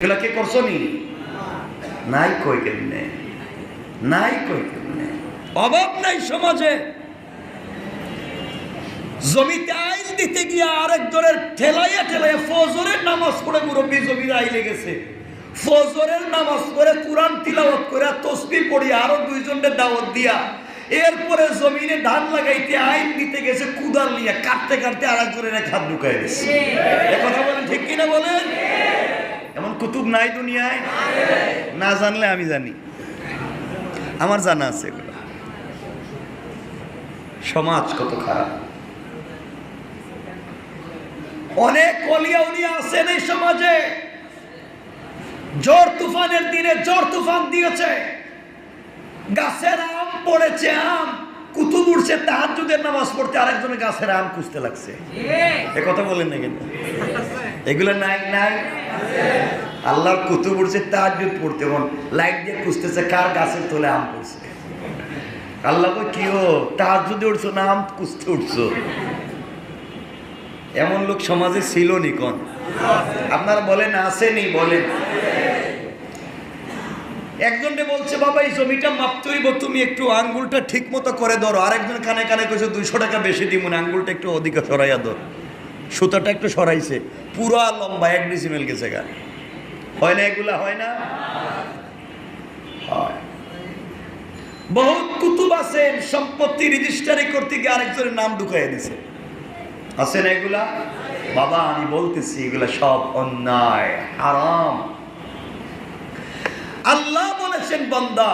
এগুলা কে করছো নি? নাই কই কেমনে, নাই কই কেমনে। অভাব নাই সমাজে। জমিতে আইল দিতে গিয়ে আরেকজনের ঠেলাইয়া ঠেলাইয়া ফজরের নামাজ পড়ে মুরব্বী জমিতে আইলে গেছে। ফজরের নামাজ পড়ে কোরআন তিলাওয়াত করে তসবিহ পড়িয়া আরো দুইজনের দাওয়াত দিয়া এরপরে জমিনে ধান লাগাইতে আইল দিতে গেছে, কুদাল নিয়ে কাটতে কাটতে আরেকজনের হাত ঢুকাই দিচ্ছে। এ কথা বলেন ঠিক কিনা বলেন? এমন কুতুব নাই দুনিয়ায়? না জানলে আমি জানি, আমার জানা আছে এগুলো। সমাজ কত খারাপ। অনেক ওলিয়া উলিয়া আছেন এই সমাজে, ঝড় তুফানের দিনে ঝড় তুফান দিয়েছে, গাছের আম পড়েছে, আম কুতুব উঠছে তাহাজ্জুদের নামাজ পড়তে, আরেকজনের গাছের আম খুঁজতে লাগছে। এ কথা বলেন না কিন্তু? এগুলো নাই নাই আল্লাহর কুতুব উঠছে তাহাজ্জুদ পড়তে, লাইট দিয়ে খুঁজতেছে কার গাছের তলে আম পড়ছে। আল্লাহ কই কি ও তাহাজ্জুদে উঠছো না আম খুঁজতে উঠছো? এমন লোক সমাজে ছিল নি কোন? আপনারা বলেন আসেনি? বলেন। একজনকে বলছে বাবা এই জমিটা মাপতে হইব, তুমি একটু আঙ্গুলটা ঠিক মতো করে ধরো। আরেকজন কানে কানে কইছে 200 টাকা বেশি দিব না, আঙ্গুলটা একটু অধিক সরাইয়া ধর। সুতাটা একটু সরাইছে, পুরা লম্বা 1 ডিসিমেল গেছে গা। হয় না এগুলা? হয় না? হয়। বহুত কুতুব আছেন সম্পত্তি রেজিস্ট্রি করতে গিয়ে আরেকজনের নাম ঢুকাইয়া দিছে। আছে না এগুলা? বাবা আমি বলতেছি এগুলা সব অন্যায়, হারাম। আল্লাহ বলেছেন বান্দা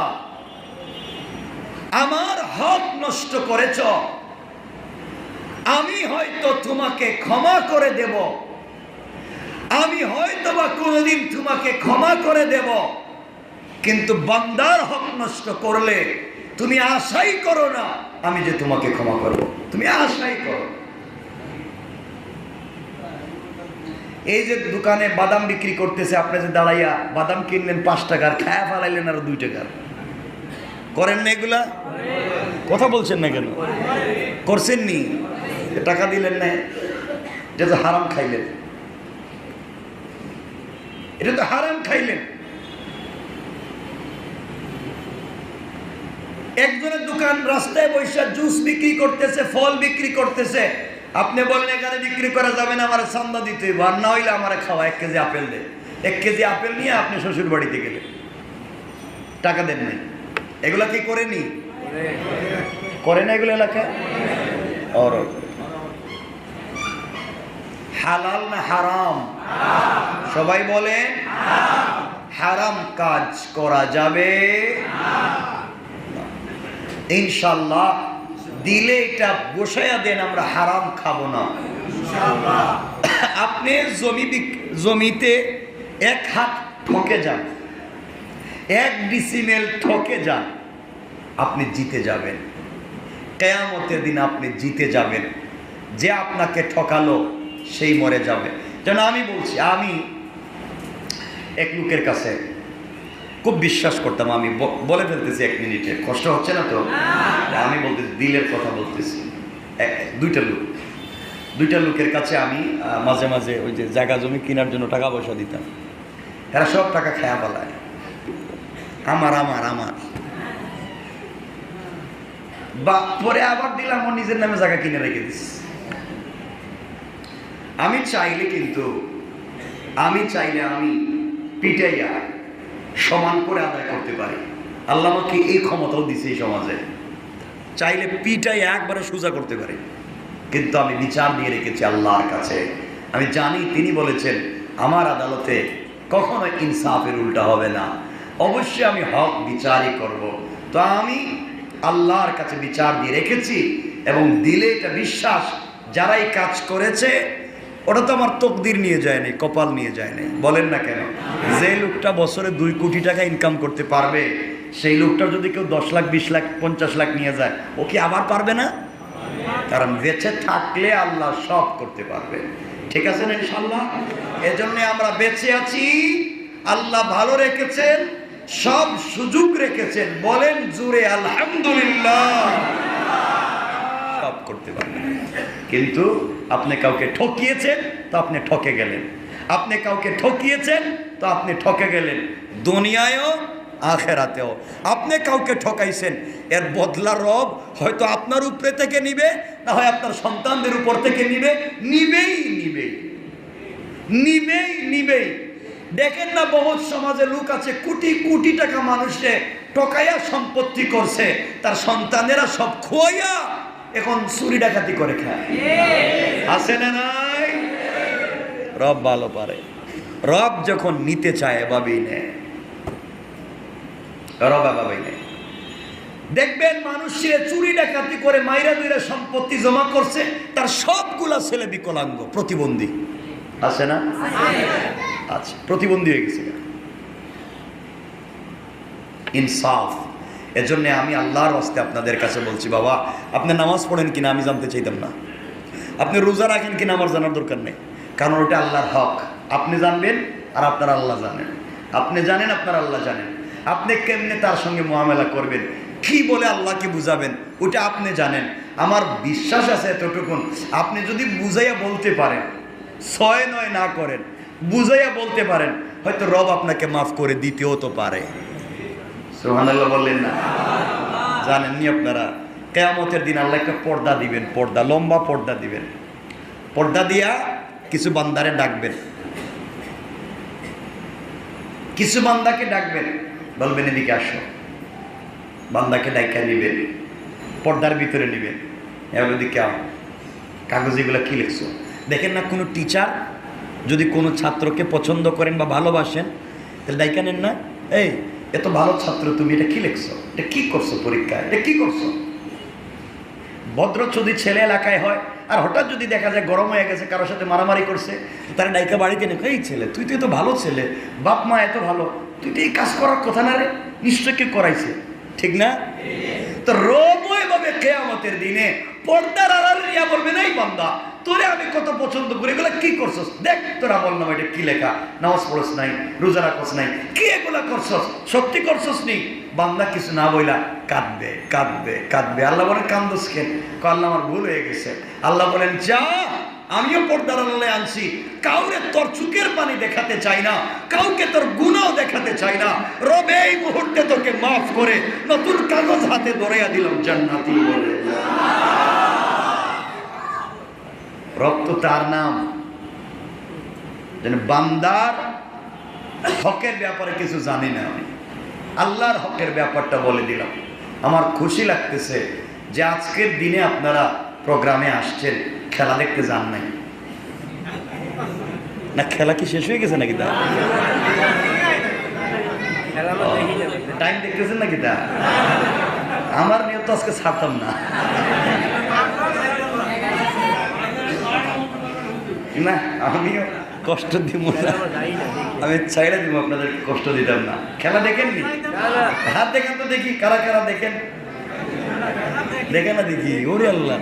আমার হক নষ্ট করেছ, আমি হয়তো তোমাকে ক্ষমা করে দেব, আমি হয়তো বা কোনোদিন তোমাকে ক্ষমা করে দেব, কিন্তু বান্দার হক নষ্ট করলে তুমি আশাই করো না আমি যে তোমাকে ক্ষমা করব, তুমি আশাই করো। এই যে দোকানে বাদাম বিক্রি করতেছে, আপনি যে দাঁড়াইয়া বাদাম কিনলেন 5 টাকার, খায়া ফালাইলেন আরো 2 টাকার, করেন না এগুলা? কথা বলছেন না কেন? করছেন নি? টাকা দিলেন না, এটা তো হারাম খাইলেন, এটা তো হারাম খাইলেন। একজনের দোকান রাস্তায় বসে জুস বিক্রি করতেছে, ফল বিক্রি করতেছে, আপনি বলেন এখানে বিক্রি করা যাবে না, আমার চান্দা দিতে হইব, আর না হইলে আমার খাওয়া 1 কেজি আপেল দে। 1 কেজি আপেল নিয়ে আপনি শ্বশুর বাড়িতে গেলেন, টাকা দেন নাই। এগুলা কি করেনি? করে না এগুলো এলাকায়? হালাল না হারাম? সবাই বলেন হারাম কাজ করা যাবে ইনশাল্লাহ। দিলে এটা বসাইয়া দেন, আমরা হারাম খাবো না আপনি জমিতে 1 হাত ঠকে যান, 1 ডিসিমেল ঠকে যান, আপনি জিতে যাবেন। কিয়ামতের দিন আপনি জিতে যাবেন। যে আপনাকে ঠকালো সেই মরে যাবে। যেন আমি বলছি, আমি এক লোকের কাছে খুব বিশ্বাস করতাম, আমি বলে ফেলতেছি 1 মিনিটে, কষ্ট হচ্ছে না তো? আমি বলতেছি, দিলের কথা বলতেছি। 2টা লোকের কাছে আমি মাঝে মাঝে ওই যে জায়গা জমি কেনার জন্য টাকা পয়সা দিতাম, এরা সব টাকা খায়া পালায়। আমার আমার আমার বা পরে আবার দিলাম, ও নিজের নামে জায়গা কিনে রেখে দিস। আমি চাইলে আমি পিটাইয়া সমান করে আদায় করতে পারি। আল্লাহ আমাকে এই ক্ষমতাও দিছে এই সমাজে, চাইলে পিটাইয়া একবারে সোজা করতে পারি, কিন্তু আমি বিচার দিয়ে রেখেছি আল্লাহর কাছে। আমি জানি তিনি বলেছেন আমার আদালতে কখনো ইনসাফের উল্টা হবে না, অবশ্যই আমি হক বিচারই করব। তো আমি আল্লাহর কাছে বিচার দিয়ে রেখেছি, এবং দিলে এটা বিশ্বাস যারাই কাজ করেছে ওটা তো আমার তকদির নিয়ে যায় নাই, কপাল নিয়ে যায় নাই। বলেন না কেন? যে লোকটা বছরে 2 কোটি টাকা ইনকাম করতে পারবে, সেই লোকটা যদি কেউ 10 লাখ 20 লাখ 50 লাখ নিয়ে যায়, ও কি আবার পারবে না? কারণ বেঁচে থাকলে আল্লাহ সব করতে পারবে। ঠিক আছে না ইনশাআল্লাহ? এজন্য আমরা বেঁচে আছি, আল্লাহ ভালো রেখেছেন, সব সুযোগ রেখেছেন। বলেন জুড়ে আলহামদুলিল্লাহ। সব করতে পারবেন, কিন্তু আপনি কাউকে ঠকিয়েছেন তো আপনি ঠকে গেলেন, আপনি কাউকে ঠকিয়েছেন তো তো আপনি ঠকে গেলেন দুনিয়ায়ও আখেরাতেও। আপনি কাউকে ঠকাইছেন, এর বদলা রব হয়তো আপনার উপরে থেকে নিবে, না হয় আপনার সন্তানদের উপর থেকে নিবেই। দেখেন না, বহুত সমাজে লোক আছে কোটি কোটি টাকা মানুষে ঠকাইয়া সম্পত্তি করছে, তার সন্তানেরা সব খোয়াইয়া এখন চুরি ডাকাতি করে খায়। আছে না নাই? রব ভালো পারে। রব যখন নিতে চায় এভাবেই নেয়, রব এভাবেই নেয়। দেখবেন মানুষের চুরি ডাকাতি করে মাইরা দুইরা সম্পত্তি জমা করছে, তার সবগুলা ছেলে বিকলাঙ্গ, প্রতিবন্ধী। আছে না? আচ্ছা, প্রতিবন্ধী হয়ে গেছে। ইনসাফ। এজন্য আমি আল্লাহর ওয়াস্তে আপনাদের কাছে বলছি, বাবা আপনি নামাজ পড়েন কিনা আমি জানতে চাইতাম না, আপনি রোজা রাখেন কিনা আমার জানার দরকার নেই, কারণ ওটা আল্লাহর হক। আপনি জানবেন আর আপনার আল্লাহ জানেন। আপনি জানেন, আপনার আল্লাহ জানেন। আপনি কেমনে তার সঙ্গে মুআমালা করবেন, কি বলে আল্লাহকে বুঝাবেন, ওটা আপনি জানেন। আমার বিশ্বাস আছে এতটুকুন, আপনি যদি বুঝাইয়া বলতে পারেন, 6-9 না করেন, বুঝাইয়া বলতে পারেন, হয়তো রব আপনাকে মাফ করে দিতেও তো পারে। সুবহানাল্লাহ বললেন না? জানেননি আপনারা কিয়ামতের দিন আল্লাহ একটা পর্দা দিবেন, পর্দা, লম্বা পর্দা দিবেন। পর্দা দিয়া কিছু বান্দারে ডাকবেন, কিছু বান্দাকে ডাকবেন, বলবেন এদিকে আসো। বান্দাকে ডাইকা নিবেন, পর্দার ভিতরে নিবেন, এদিকে আও, কাগজ এগুলো কি লিখছো। দেখেন না, কোনো টিচার যদি কোনো ছাত্রকে পছন্দ করেন বা ভালোবাসেন, তাহলে ডাইকা নেন না, এই এত ভালো ছাত্র তুমি, এটা কি লিখছো, এটা কি করছো পরীক্ষায়, এটা কি করছো। ভদ্র যদি ছেলে এলাকায় হয় আর হঠাৎ যদি দেখা যায় গরম হয়ে গেছে, কারোর সাথে মারামারি করছে, তারা ডাইকা বাড়িতে নেই, এই ছেলে তুই তো এত ভালো ছেলে, বাপ মা এত ভালো, তুই তো এই কাজ করার কথা না রে, নিশ্চয় কে করাইছে, ঠিক না? তো রবও এভাবে কিয়ামতের দিনে পর্দার আড়াল নিয়ে বলবে, এই বান্দা তোরে আমি কত পছন্দ করি, এগুলা কি করছস, দেখ তোরা বল না এটা কি লেখা, নামাজ পড়ছ নাই, রোজা রাখছ নাই, কি এগুলা করছস, সত্যি করছস নি। বান্দা কিছু না বইলা কাঁদবে কাঁদবে কাঁদবে। আল্লাহ বলেন কান্দস কেন? আল্লাহ আমার ভুল হয়ে গেছে। আল্লাহ বলেন যা, আমিও পর্দার আড়ালে আনছি, কাউরে তোর চোখের পানি দেখাতে চাই না, কাউকে তোর গুনাহ দেখাতে চাই না। রব এই মুহূর্তে তোকে মাফ করে নতুন কাগজ হাতে ধরাইয়া দিলাম, জান্নাতি বলে। রব তো তার নাম। যেন বান্দার হকের ব্যাপারে কিছু জানি না, আমি আল্লাহর হকের ব্যাপারটা বলে দিলাম। আমার খুশি লাগতেছে যে আজকের দিনে আপনারা প্রোগ্রামে আসছেন, খেলা দেখতে যান নাই না? খেলা কি শেষ হয়ে গেছে নাকি? তা টাইম দেখতেছেন নাকি? তা আমার নিয়ত আজকে ছাড়তাম না, না আমিও কষ্ট দিব না, আমি চাইলে দিব, আপনাদের কষ্ট দিতাম না। খেলা দেখেননি? হাত দেখেন তো দেখি, কারা কারা দেখেন, দেখে না দেখি। ওরে আল্লাহ,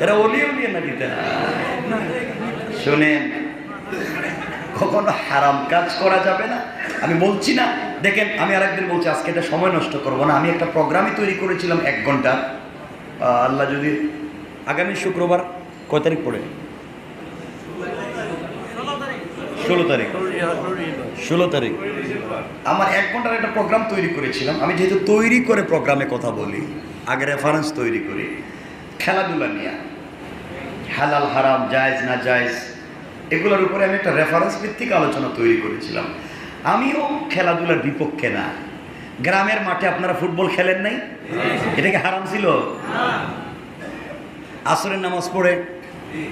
এরা ওলিয়ে না দিতে। শোনেন, কখনো হারাম কাজ করা যাবে না, আমি বলছি না। দেখেন, আমি আরেকদিন বলছি, আজকে এটা সময় নষ্ট করবো না। আমি একটা প্রোগ্রামই তৈরি করেছিলাম 1 ঘন্টা। আল্লাহ যদি আগামী শুক্রবার, কয় তারিখ পড়ে? 16 তারিখ আমার 1 ঘন্টার একটা প্রোগ্রাম তৈরি করেছিলাম। আমি যেহেতু তৈরি করে প্রোগ্রামে কথা বলি, আগে রেফারেন্স তৈরি করি খেলাধুলা নিয়ে, হালাল হারাম, জায়েজ না জায়েজ, এগুলোর উপরে আমি একটা রেফারেন্স ভিত্তিক আলোচনা তৈরি করেছিলাম। আমিও খেলাধুলার বিপক্ষে না। গ্রামের মাঠে আপনারা ফুটবল খেলেন নাই? এটা কি হারাম ছিল? আসরের নামাজ পড়ে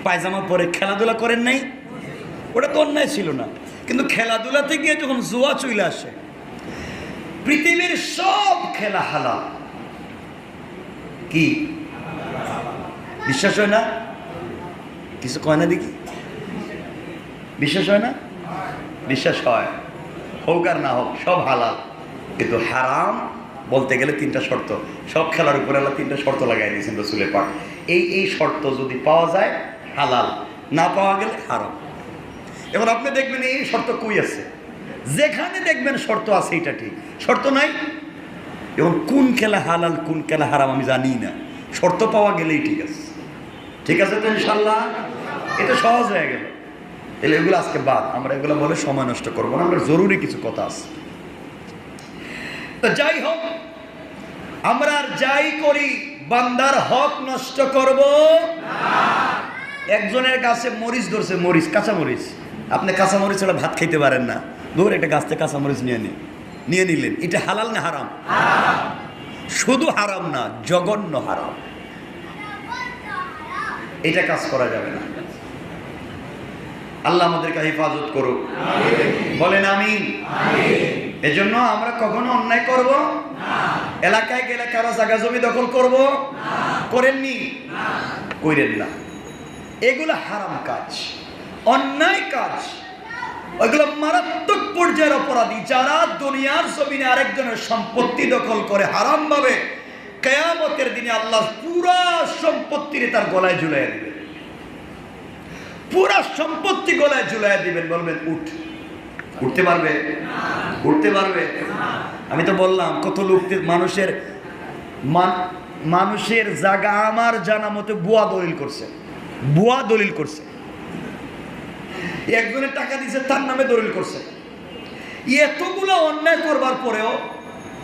পায়জামা পরে খেলাধুলা করেন নাই? ওটা তো অন্যায় ছিল না। কিন্তু খেলাধুলাতে গিয়ে যখন জুয়া চলে আসে, পৃথিবীর সব খেলা হালাল, কি বিশ্বাস হয় না? কিছু কয় না দেখি, বিশ্বাস হয় না? বিশ্বাস হয়, হোক আর না হোক সব হালাল। কিন্তু হারাম বলতে গেলে 3টা শর্ত। সব খেলার উপরে আল্লাহ 3টা শর্ত লাগাই দিয়েছেন রাসূলের পাক। এই শর্ত যদি পাওয়া যায় হালাল, না পাওয়া গেলে হারাম। এখন আপনি দেখবেন এই শর্ত কই আছে, যেখানে দেখবেন শর্ত আছে এটা ঠিক, শর্ত নাই। এবং কোন খেলা হালাল কোন খেলা হারাম আমি জানি না, শর্ত পাওয়া গেলেই ঠিক আছে। ঠিক আছে তো ইনশাল্লাহ? এটা সহজ হয়ে গেল। তাহলে এগুলো আজকে বাদ, আমরা এগুলো বলে সময় নষ্ট করবো না, আমরা জরুরি কিছু কথা আছে। তো যাই হোক, আমরা আর যাই করি বান্দার হক নষ্ট করব না। একজনের গাছে মরিচ ধরছে, মরিচ, কাঁচা মরিচ, আপনি কাঁচা মরিচ ছাড়া ভাত খাইতে পারেন না, ধর একটা গাছ থেকে কাঁচা মরিচ নিয়ে নিলেন, এটা হালাল না হারাম? শুধু হারাম না, জঘন্য হারাম, এটা কাজ করা যাবে না। আল্লাহ আমাদেরকে হেফাজত করুক, বলেন আমিন। এজন্য আমরা কখনো অন্যায় করব না। এলাকায় গেলে কারো জায়গা জমি দখল করব না, করেননি, কইরেন না। এগুলো হারাম কাজ, অন্যায় কাজ, ওইগুলো মারাত্মক পর্যায়ের অপরাধী। যারা দুনিয়ার জমিনে আরেকজনের সম্পত্তি দখল করে হারাম ভাবে, কিয়ামতের দিনে আল্লাহ পুরা সম্পত্তি তার গলায় ঝুলাইয়া দিবেন, পুরা সম্পত্তি গলায় ঝুলাইয়া দিবেন। বলবেন উঠ, উঠতে পারবে? উঠতে পারবে? আমি তো বললাম কত লোক মানুষের জায়গা আমার জানা মতে বুয়া দলিল করছে, বুয়া দলিল করছে। একজনের টাকা দিয়েছে, তার নামে দলিল করছে। এতগুলো অন্যায় করবার পরেও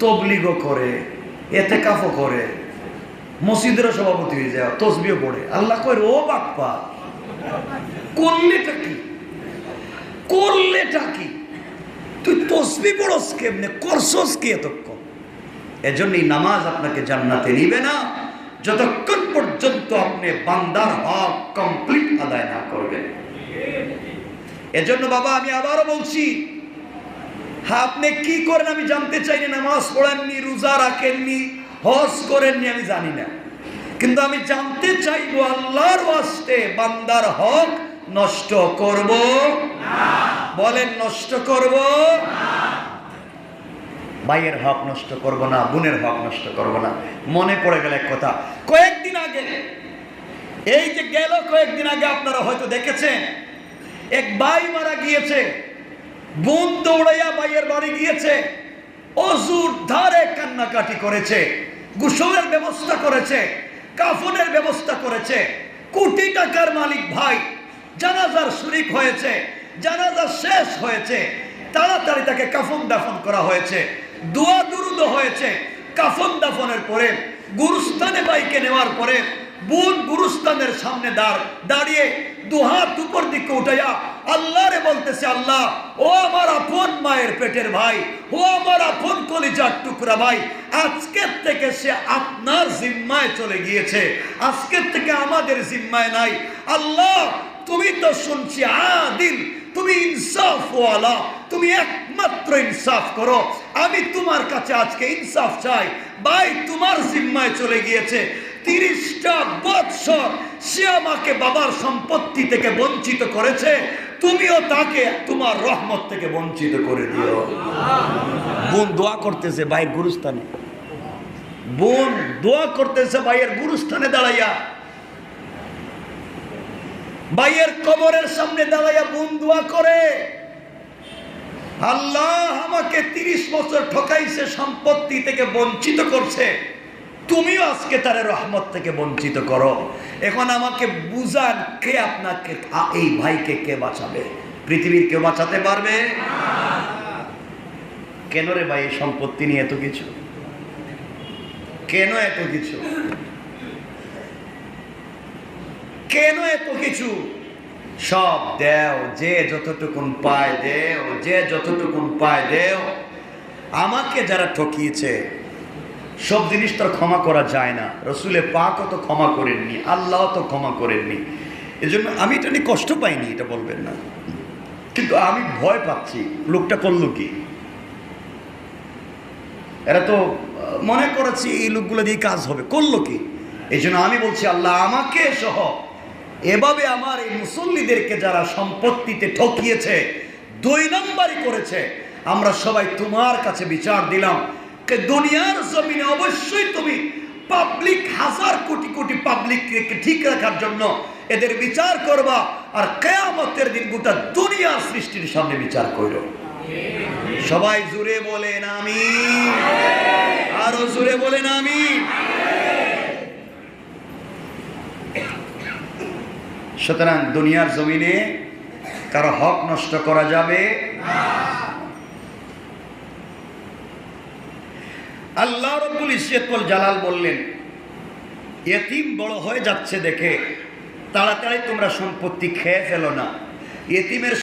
তবলিগও করে, এতেকাফও করে, মসজিদের সভাপতি হয়ে যায়, তসবিও পড়ে। আল্লাহ কয় ও বাপ্পা, করলেটা কি? করলেটা কি? তুই তসবি পড়স কেমনে, করছস কি এতক্ষণ? এজন্যই নামাজ আপনাকে জান্নাতে নিবে না যতক্ষণ পর্যন্ত আপনি বান্দার হক কমপ্লিট আদায় না করবেন। এজন্য বাবা আমি আবারও বলছি, হ্যাঁ আপনি কি করেন আমি জানতে চাই না, নামাজ পড়েননি, রোজা রাখেননি, হজ করেননি, আমি জানি না, কিন্তু আমি জানতে চাইবো আল্লাহর ওয়াস্তে বান্দার হক নষ্ট করব না। বলেন নষ্ট করব না। ভাইয়ের হক নষ্ট করব না, বোনের হক নষ্ট করব না। মনে পড়ে গেল এক কথা, কয়েকদিন আগে, এই যে গেল কয়েকদিন আগে আপনারা হয়তো দেখেছেন, এক ভাই মারা গিয়েছে, বোন দৌড়াইয়া ভাইয়ের বাড়ি গিয়েছে, অজুর ধারে কান্নাকাটি করেছে, গোসলের ব্যবস্থা করেছে, কাফনের ব্যবস্থা করেছে, কোটি টাকার মালিক ভাই, জানাজার শরীক হয়েছে, জানাজা শেষ হয়েছে, তাড়াতাড়ি তাকে কাফন দাফন করা হয়েছে, দোয়া দুরুদ হয়েছে। কাফন দাফনের পরে গুরুস্থানে বাইকে নেওয়ার পরে বোন গুরুস্থানের সামনে দাঁড়িয়ে দুহাত উপর দিকে উঠাইয়া আল্লাহরে বলতেছে, আল্লাহ ও আমার আপন মায়ের পেটের ভাই, ও আমার আপন কলিজার টুকরা ভাই, আজকের থেকে সে আপনার জিম্মায় চলে গিয়েছে, আজকের থেকে আমাদের জিম্মায় নাই। আল্লাহ তুমি তো শুনছি আদিল, তুমি ইনসাফওয়ালা, তুমি একমাত্র ইনসাফ করো, আমি তোমার কাছে আজকে ইনসাফ চাই। ভাই তোমার জিম্মায় চলে গিয়েছে, 30টা বৎসর সে আমাকে বাবার সম্পত্তি থেকে বঞ্চিত করেছে, তুমিও তাকে তোমার রহমত থেকে বঞ্চিত করে দিও। বোন দোয়া করতেছে ভাইয়ের গুরুস্থানে, বোন দোয়া করতেছে ভাইয়ের গুরুস্থানে দাঁড়াইয়া, ভাইয়ের কবরের সামনে দাঁড়াইয়া বোন দোয়া করে, আল্লাহ আমাকে 30 বছর ঠকাইছে, সম্পত্তি থেকে বঞ্চিত করছে, তুমিও আজকে তার রহমত থেকে বঞ্চিত করো। এখন আমাকে বুঝান, কে আপনাকে, এই ভাইকে কে বাঁচাবে? পৃথিবীর কেউ বাঁচাতে পারবে? কেন রে ভাই এই সম্পত্তি নিয়ে এত কিছু? কেন এত কিছু? কেন এত কিছু? সব দেও, যে যতটুকুন পায় দেও, যে যতটুকুন পায় দেও। আমাকে যারা ঠকিয়েছে সব জিনিস তো ক্ষমা করা যায় না, রসুলে পাকও তো ক্ষমা করেননি, আল্লাহ তো ক্ষমা করেননি। এজন্য আমি এটা নিয়ে কষ্ট পাইনি, এটা বলবেন না, কিন্তু আমি ভয় পাচ্ছি লোকটা করলো কি। এরা তো মনে করেছি এই লোকগুলো দিয়ে কাজ হবে, করলো কি? এই জন্য আমি বলছি আল্লাহ আমাকে সহ এভাবে আমার এই মুসল্লিদেরকে যারা সম্পত্তিতে ঠকিয়েছে, 2 নম্বরই করেছে, আমরা সবাই তোমার কাছে বিচার দিলাম। দুনিয়ার জমিনে অবশ্যই তুমি পাবলিক, 1000 কোটি কোটি পাবলিককে ঠিক রাখার জন্য এদের বিচার করবা, আর কিয়ামতের দিন গোটা দুনিয়ার সৃষ্টির সামনে বিচার করো। সবাই জুড়ে বলেন আমিন, আরো জুড়ে বলেন আমিন। সুতরাং দুনিয়ার জমিনে কারো হক নষ্ট করা যাবে না। আল্লাহ রাব্বুল ইজ্জত ওয়াল জালাল বললেন, ইয়েতিম বড় হয়ে যাচ্ছে দেখে তাড়াতাড়ি তোমরা সম্পত্তি খেয়ে ফেলো না। ইয়েতিমের